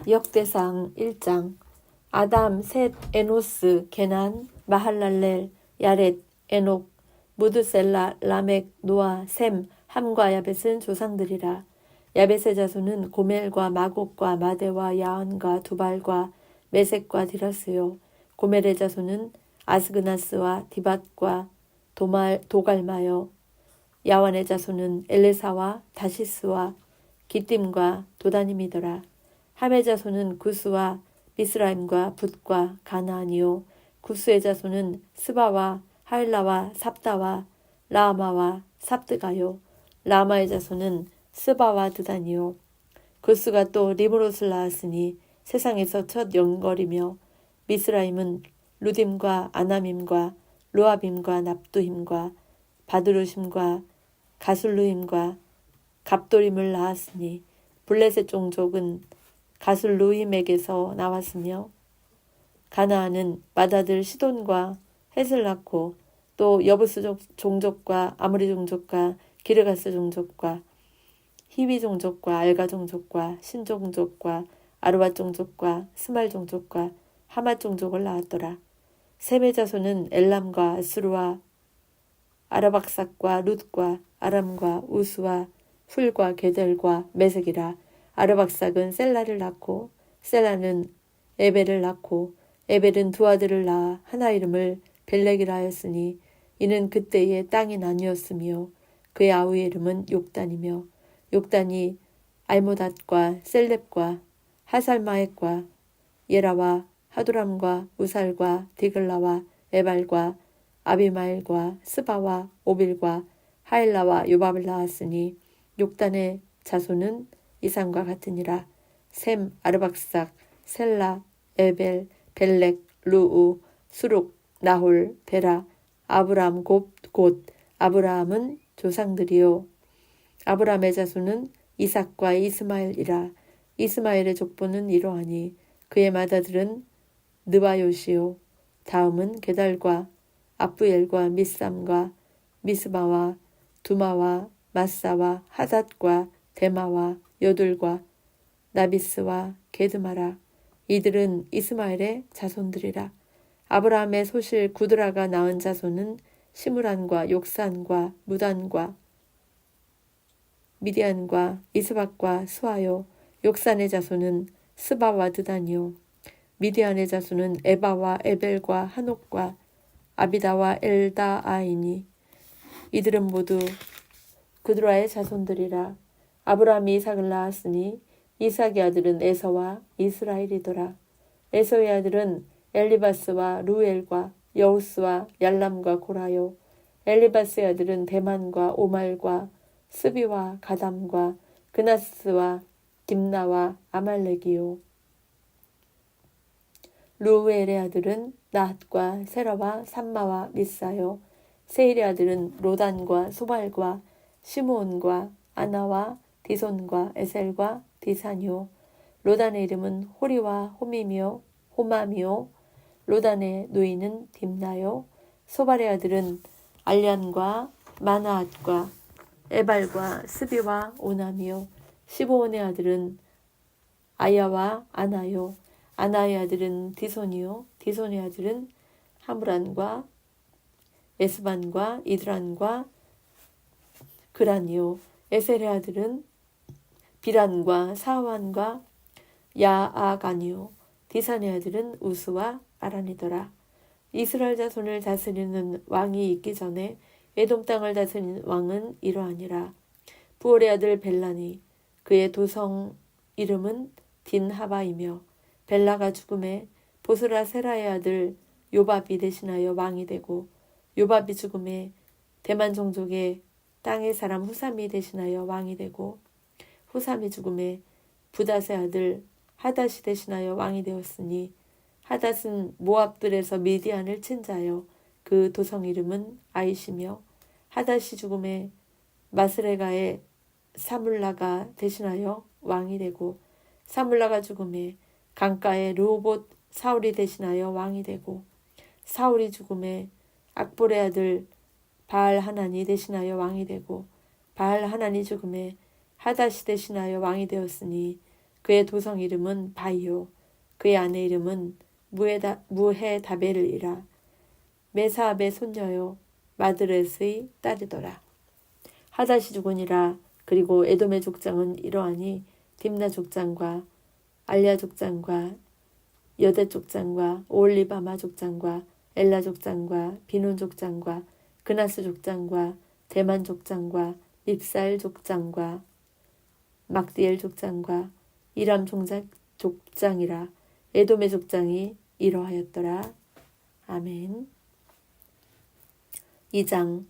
역대상 1장. 아담, 셋, 에노스, 게난, 마할랄렐, 야렛, 에녹, 무드셀라, 라멕, 노아, 셈, 함과 야벳은 조상들이라. 야벳의 자손은 고멜과 마곡과 마대와 야언과 두발과 메색과 디라스요. 고멜의 자손은 아스그나스와 디밧과 도갈마요. 야완의 자손은 엘레사와 다시스와 기띔과 도다님이더라. 함의 자손은 구스와 미스라임과 붓과 가나안이요. 구스의 자손은 스바와 하일라와 삽다와 라마와 삽드가요. 라마의 자손은 스바와 드단이요. 구스가 또 리브롯을 낳았으니 세상에서 첫 영걸이며 미스라임은 루딤과 아남임과 로아빔과 납두힘과 바드루심과 가술루힘과 갑도림을 낳았으니 블레셋 종족은 가술루힘에게서 나왔으며 가나안은 맏아들 시돈과 헷을 낳고 또 여부스 종족과 아므리 종족과 기르가스 종족과 히위 종족과 알가 종족과 신 종족과 아르밧 종족과 스말 종족과 하맛 종족을 낳았더라. 셈의 자손은 엘람과 아스루와 아라박삭과 룻과 아람과 우스와 훌과 게델과 메색이라. 아르박삭은 셀라를 낳고 셀라는 에벨을 낳고 에벨은 두 아들을 낳아 하나 이름을 벨렉이라 하였으니 이는 그때의 땅이 나뉘었으며 그의 아우의 이름은 욕단이며 욕단이 알모닷과 셀렙과 하살마액과 예라와 하도람과 우살과 디글라와 에발과 아비마일과 스바와 오빌과 하일라와 요밥을 낳았으니 욕단의 자손은 이상과 같으니라. 셈, 아르박삭, 셀라, 에벨, 벨렉, 루우, 수룩, 나홀, 베라, 아브람 곧 아브라함은 조상들이요. 아브라함의 자손은 이삭과 이스마엘이라. 이스마엘의 족보는 이러하니 그의 맏아들은 느바요시요. 다음은 게달과 아프엘과 미삼과 미스바와 두마와 마사와 하닷과 데마와 여둘과 나비스와 게드마라. 이들은 이스마엘의 자손들이라. 아브라함의 소실 구드라가 낳은 자손은 시므란과 욕산과 무단과 미디안과 이스박과 수아요. 욕산의 자손은 스바와 드단이요. 미디안의 자손은 에바와 에벨과 한옥과 아비다와 엘다아이니 이들은 모두 구드라의 자손들이라. 아브라함이 이삭을 낳았으니 이삭의 아들은 에서와 이스라엘이더라. 에서의 아들은 엘리바스와 루엘과 여우스와 얄람과 고라요. 엘리바스의 아들은 데만과 오말과 스비와 가담과 그나스와 김나와 아말렉이요. 루엘의 아들은 나핫과 세라와 삼마와 미사요. 세일의 아들은 로단과 소발과 시므온과 아나와 디손과 에셀과 디산이요. 로단의 이름은 호리와 호미며 호마미요. 로단의 누이는 딥나요. 소발의 아들은 알리안과 마나앗과 에발과 스비와 오남이요. 시브온의 아들은 아야와 아나요. 아나의 아들은 디손이요. 디손의 아들은 하므란과 에스반과 이드란과 그란이요. 에셀의 아들은 비란과 사완과 야아간이요. 디산의 아들은 우스와 아란이더라. 이스라엘 자손을 다스리는 왕이 있기 전에 에돔 땅을 다스리는 왕은 이러하니라. 부올의 아들 벨라니 그의 도성 이름은 딘하바이며 벨라가 죽음에 보스라 세라의 아들 요밥이 대신하여 왕이 되고 요밥이 죽음에 대만 종족의 땅의 사람 후삼이 대신하여 왕이 되고 후삼이 죽음에 부닷의 아들 하닷이 대신하여 왕이 되었으니 하닷은 모압들에서 미디안을 친 자여 그 도성 이름은 아이시며 하닷이 죽음에 마스레가의 사물라가 대신하여 왕이 되고 사물라가 죽음에 강가의 르호봇 사울이 대신하여 왕이 되고 사울이 죽음에 악볼의 아들 바알 하난이 대신하여 왕이 되고 바알 하난이 죽음에 하닷이 대신하여 왕이 되었으니 그의 도성 이름은 바이오. 그의 아내 이름은 무헤다벨이라. 메사압의 손녀요 마드렛의 딸이더라. 하닷이 죽으니라. 그리고 에돔의 족장은 이러하니 딥나 족장과 알랴 족장과 여대 족장과 오올리바마 족장과 엘라 족장과 비논 족장과 그나스 족장과 대만 족장과 밉살 족장과 막디엘 족장과 이람 족장이라. 에돔의 족장이 이러하였더라. 아멘. 2장.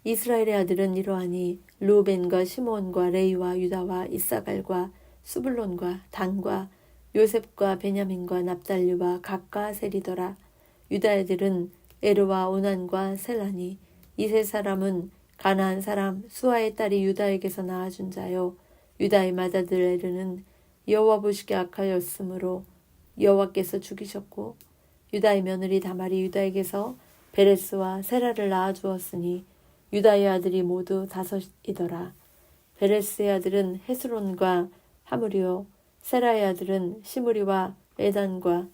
이스라엘의 아들은 이러하니 르우벤과 시므온과 레위와 유다와 이사갈과 수불론과 단과 요셉과 베냐민과 납달리와 gad과 아셀이더라. 유다 애들은 에르와 오난과 셀라니. 이 세 사람은 가나안 사람 수아의 딸이 유다에게서 낳아준 자요. 유다의 맏아들 에르는 여호와 보시기에 악하였으므로 여호와께서 죽이셨고, 유다의 며느리 다말이 유다에게서 베레스와 세라를 낳아주었으니 유다의 아들이 모두 5이더라. 베레스의 아들은 헤스론과 하므리요, 세라의 아들은 시므리와 에단과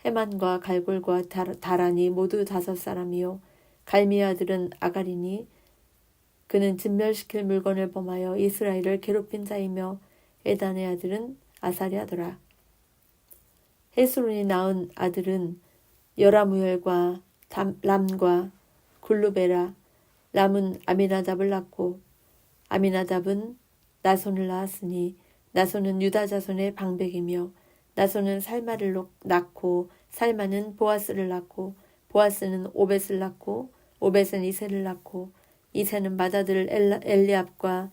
헤만과 갈골과 다란이 모두 5사람이요. 갈미의 아들은 아가리니 그는 진멸시킬 물건을 범하여 이스라엘을 괴롭힌 자이며, 에단의 아들은 아사랴더라. 헤스론이 낳은 아들은 여라무엘과 람과 굴루베라. 람은 아미나답을 낳고 아미나답은 나손을 낳았으니 나손은 유다 자손의 방백이며, 나손은 살마를 낳고 살마는 보아스를 낳고 보아스는 오벳을 낳고 오벳은 이새를 낳고 이새는 맏아들 엘리압과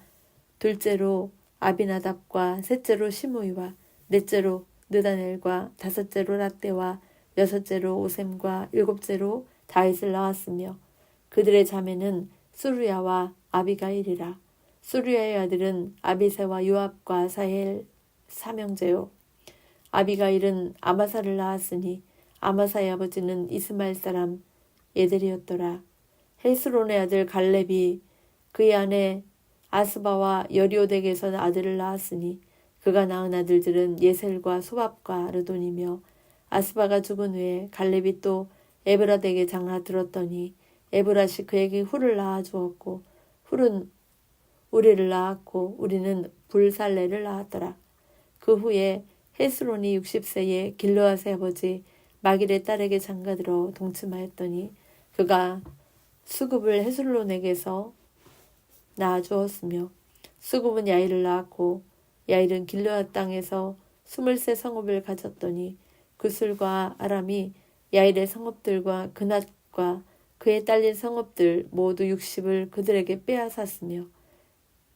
둘째로 아비나답과 셋째로 시므이와 넷째로 느다넬과 다섯째로 рат대와 여섯째로 오셈과 일곱째로 다윗을 낳았으며, 그들의 자매는 수르야와 아비가일이라. 수르야의 아들은 아비새와 요압과 사헬 3형제요. 아비가일은 아마사를 낳았으니 아마사의 아버지는 이스마엘 사람 예델이었더라. 헤스론의 아들 갈렙이 그의 아내 아스바와 여리오덱에서 아들을 낳았으니 그가 낳은 아들들은 예셀과 소밥과 르돈이며, 아스바가 죽은 후에 갈렙이 또 에브라덱에 장가들었더니 에브라시 그에게 훌을 낳아주었고, 훌은 우리를 낳았고 우리는 불살레를 낳았더라. 그 후에 헤스론이 60세에 길르앗의 아버지 마길의 딸에게 장가들어 동침하였더니 그가 수굽을 헤슬론에게서 낳아주었으며, 수굽은 야일을 낳았고 야일은 길르앗 땅에서 23 성읍을 가졌더니 구슬과 아람이 야일의 성읍들과 그낫과 그의 딸린 성읍들 모두 60을 그들에게 빼앗았으며,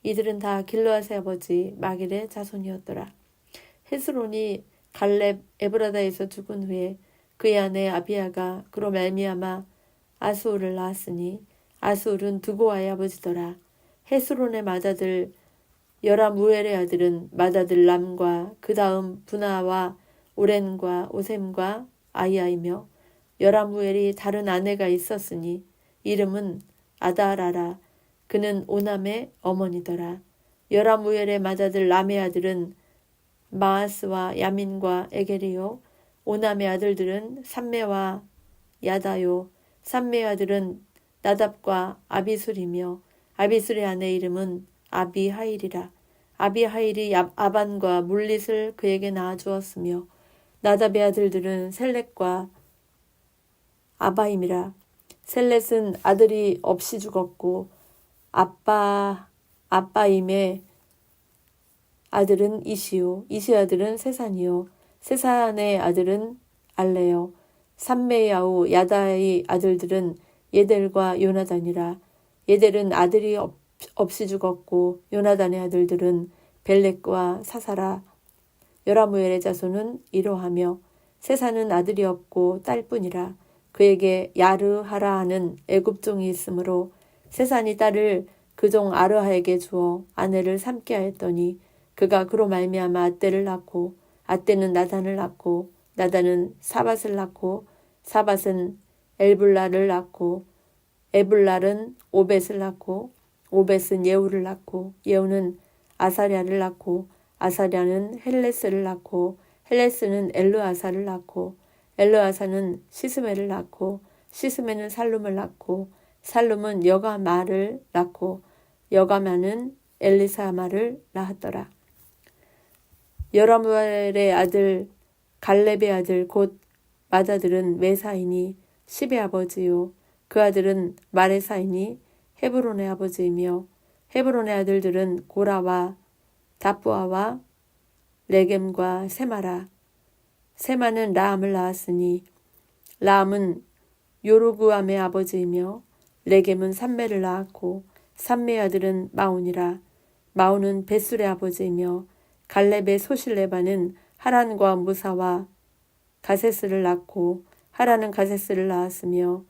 이들은 다 길르앗의 아버지 마길의 자손이었더라. 헤스론이 갈렙 에브라다에서 죽은 후에 그의 아내 아비야가 그로 말미암아 아스울을 낳았으니 아스울은 드고아의 아버지더라. 헤스론의 맏아들 여라무엘의 아들은 맏아들 람과 그 다음 분하와 오렌과 오셈과 아이야이며, 여라무엘이 다른 아내가 있었으니 이름은 아다라라. 그는 오남의 어머니더라. 여라무엘의 맏아들 람의 아들은 마아스와 야민과 에게리요. 오남의 아들들은 삼메와 야다요. 삼메의 아들은 나답과 아비술이며, 아비술의 아내 이름은 아비하일이라. 아비하일이 아반과 물릿을 그에게 낳아주었으며, 나답의 아들들은 셀렛과 아바임이라. 셀렛은 아들이 없이 죽었고 아빠임의 아들은 이시요. 이시 아들은 세산이요. 세산의 아들은 알레요. 삼메야후 야다의 아들들은 예델과 요나단이라. 예델은 아들이 없이 죽었고 요나단의 아들들은 벨렉과 사사라. 여라무엘의 자손은 이러하며, 세산은 아들이 없고 딸뿐이라. 그에게 야르하라 하는 애굽종이 있으므로 세산이 딸을 그종 아르하에게 주어 아내를 삼게 하였더니 그가 그로 말미암아 아떼를 낳고 아떼는 나단을 낳고 나단은 사밧을 낳고 사밧은 엘불라를 낳고 에불랄은 오벳을 낳고 오벳은 예후를 낳고 예후는 아사랴를 낳고 아사랴는 헬레스를 낳고 헬레스는 엘르아사를 낳고 엘르아사는 시스메를 낳고 시스메는 살룸을 낳고 살룸은 여가마를 낳고 여가마는 엘리사마를 낳았더라. 여라무엘의 아들 갈렙의 아들 곧 맏아들은 메사이니 십의 아버지요 그 아들은 마레사이니 헤브론의 아버지이며 헤브론의 아들들은 고라와 다푸아와 레겜과 세마라. 세마는 라암을 낳았으니 라암은 요르그암의 아버지이며 레겜은 삼매를 낳았고 삼매의 아들은 마온이라. 마온은 베술의 아버지이며 갈렙의 소실 레바는 하란과 무사와 가세스를 낳고 하란은 가세스를 낳았으며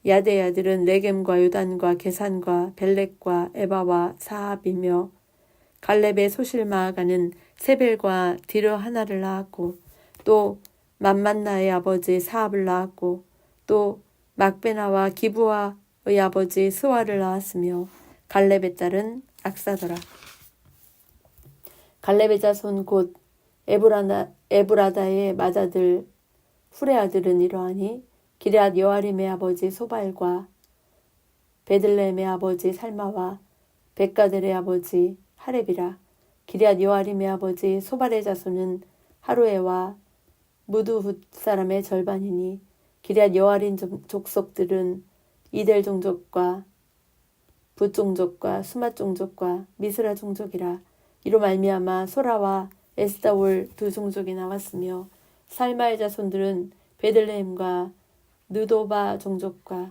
야데의 아들은 레겜과 요단과 게산과 벨렉과 에바와 사합이며 갈렙의 소실 마아가는 세벨과 디르 하나를 낳았고 또 맘만나의 아버지 사합을 낳았고 또 막베나와 기부아의 아버지 스와를 낳았으며 갈렙의 딸은 악사더라. 갈렙의 자손 곧 에브라다의 맏아들 훌의 아들은 이러하니 기럇 여아림의 아버지 소발과 베들레헴의 아버지 살마와 백가델의 아버지 하렙이라. 기럇 여아림의 아버지 소발의 자손은 하루에와 무두훗 사람의 절반이니 기럇 여아림 족속들은 이델 종족과 붓 종족과 수맛 종족과 미스라 종족이라. 이로 말미암아 소라와 에스다올 두 종족이 나왔으며 살마의 자손들은 베들레헴과 느도바 종족과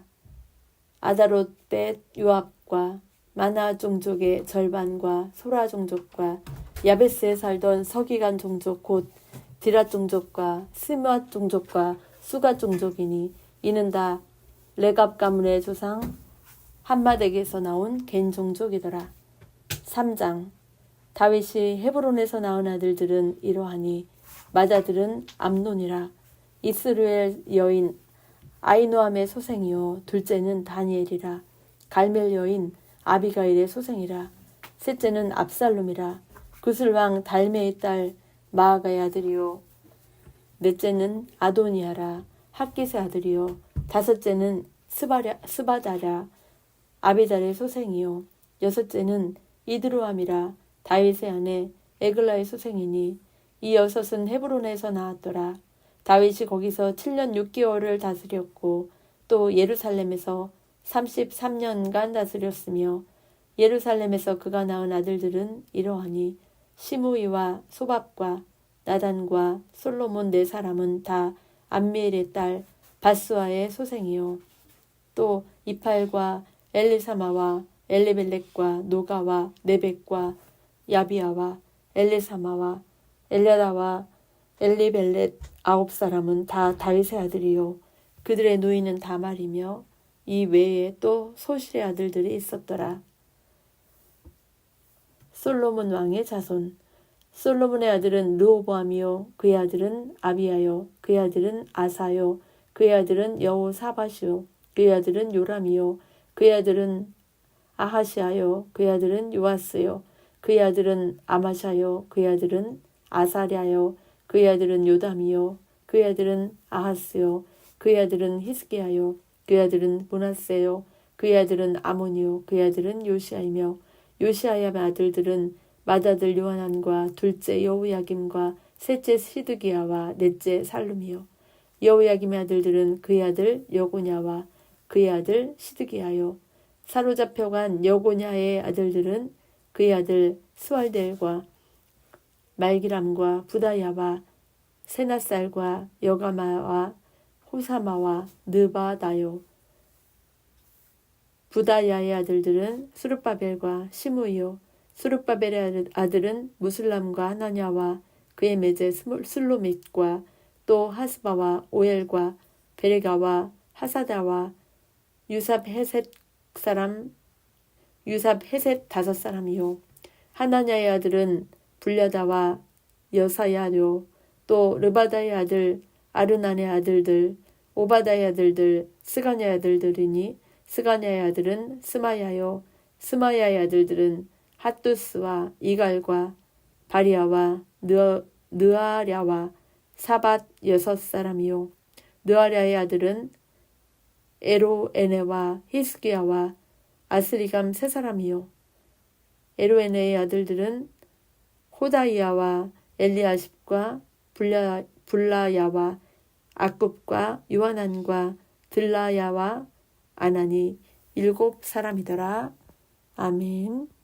아다롯 벳 요압과 마나 종족의 절반과 소라 종족과 야베스에 살던 서기관 종족 곧 디랏 종족과 스맛 종족과 수가 종족이니 이는 다 레갑 가문의 조상 함마덱에서 나온 겐 종족이더라. 3장 다윗이 헤브론에서 낳은 아들들은 이러하니 맏아들은 암논이라. 이스루엘 여인 아이노함의 소생이요 둘째는 다니엘이라. 갈멜 여인 아비가일의 소생이라. 셋째는 압살롬이라. 구슬왕 달메의 딸 마아가의 아들이요 넷째는 아도니아라. 학깃의 아들이요 다섯째는 스바다라. 아비달의 소생이요 여섯째는 이드루암이라. 다윗의 아내 에글라의 소생이니 이 여섯은 헤브론에서 나왔더라. 다윗이 거기서 7년 6개월을 다스렸고 또 예루살렘에서 33년간 다스렸으며 예루살렘에서 그가 낳은 아들들은 이러하니 시므이와 소밥과 나단과 솔로몬 네 사람은 다 암미엘의 딸 바스와의 소생이요 또 이팔과 엘리사마와 엘리벨렉과 노가와 네벡과 야비아와 엘리사마와 엘랴다와 엘리벨렛 9사람은 다 다윗의 아들이요 그들의 누이는 다말이며 이 외에 또 소실의 아들들이 있었더라. 솔로몬 왕의 자손. 솔로몬의 아들은 르호보암이요 그의 아들은 아비야요 그의 아들은 아사요 그의 아들은 여호사밧이요 그의 아들은 요람이요 그의 아들은 아하시아요 그의 아들은 요아스요 그의 아들은 아마샤요 그의 아들은 아사랴요 그의 아들은 요담이요 그의 아들은 아하스요 그의 아들은 히스기야요 그의 아들은 므낫세요 그의 아들은 아몬이요 그의 아들은 요시아이며 요시아의 아들들은 맏아들 요하난과 둘째 여호야김과 셋째 시드기야와 넷째 살룸이요 여호야김의 아들들은 그의 아들 여고냐와 그의 아들 시드기야요 사로잡혀간 여고냐의 아들들은 그의 아들 스왈델과 말기람과 부다야와 세나살과 여가마와 호사마와 느바다요 부다야의 아들들은 수르바벨과 시므이요 수르바벨의 아들은 무슬람과 하나냐와 그의 매제 슬로밋과 또 하스바와 오엘과 베레가와 하사다와 유삽 헤셋 5사람이요 하나냐의 아들은 불야다와 여사야요 또 르바다의 아들 아르난의 아들들 오바다의 아들들 스가냐의 아들들이니 스가냐의 아들은 스마야요 스마야의 아들들은 핫두스와 이갈과 바리아와 느아랴와 사밧 6사람이요 느아랴의 아들은 에로에네와 히스기야와 아스리감 3사람이요 에로에네의 아들들은 호다이야와 엘리아십과 불라야와 악굽과 요하난과 들라야와 아나니 7사람이더라. 아멘.